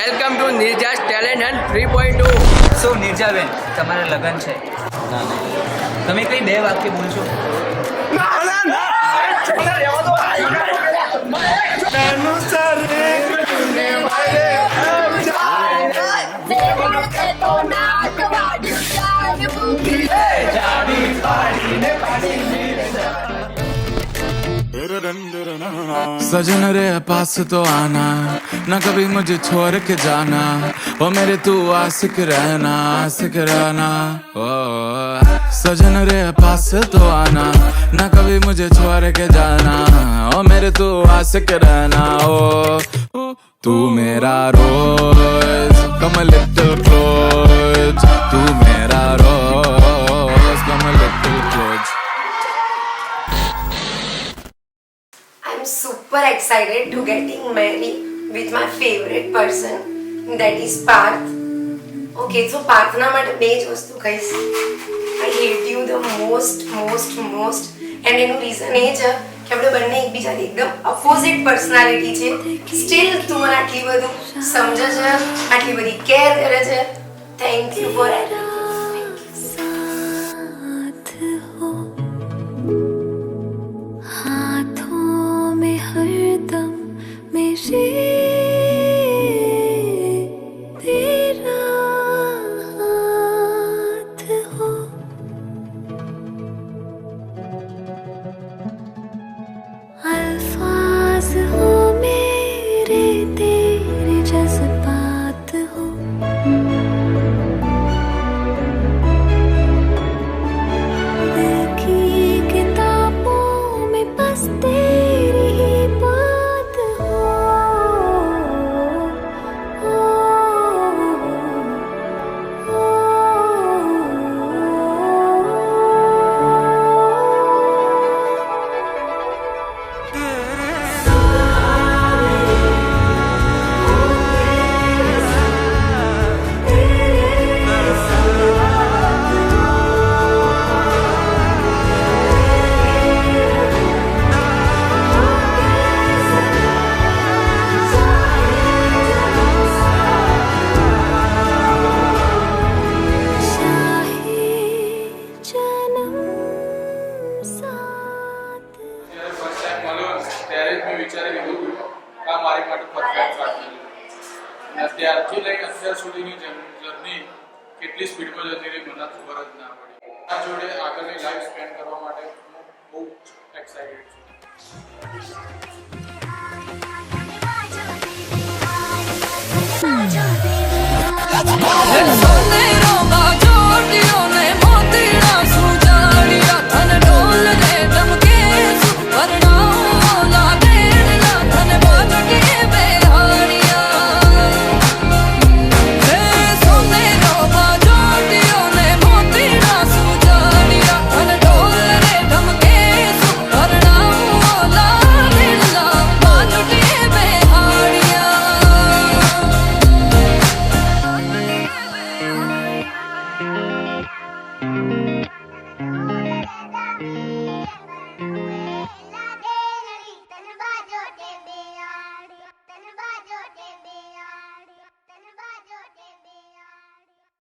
Welcome to Nirja's talent hunt 3.0. શું નિર્જાબેન તમારા લગ્ન છે? તમે કઈ બે વાક્ય બોલશો? सजन रे पास तो आना ना कभी मुझे छोड़ के जाना ओ मेरे तू आशिक रहना ओ सजन रे पास तो आना ना कभी मुझे छोड़ के जाना ओ मेरे तू आशिक रहना ओ तू मेरा रोज कम लिटिल क्लोज तू मेरा रोज come little close. I'm super excited to getting married with my favorite person, that is Parth. Okay, so પાર્થના માટે બે જ વસ્તુ કહીશ. I hate you the most and એનું રીઝન એ છે કે આપણે બંને એકબીજાથી એકદમ અપોઝિટ પર્સનાલિટી છે. સ્ટીલ તું મને આટલી બધું સમજે છે, આટલી બધી કેર કરે છે. Thank you for everything. ત્યારથી લઈને અત્યાર સુધીની જર્ની કેટલી સ્પીડમાં જતી રહી મને ખબર જ ના પડી. આ જોડે આગળની લાઈફ સ્પેન્ડ કરવા માટે હું બહુ એક્સાઇટેડ છું.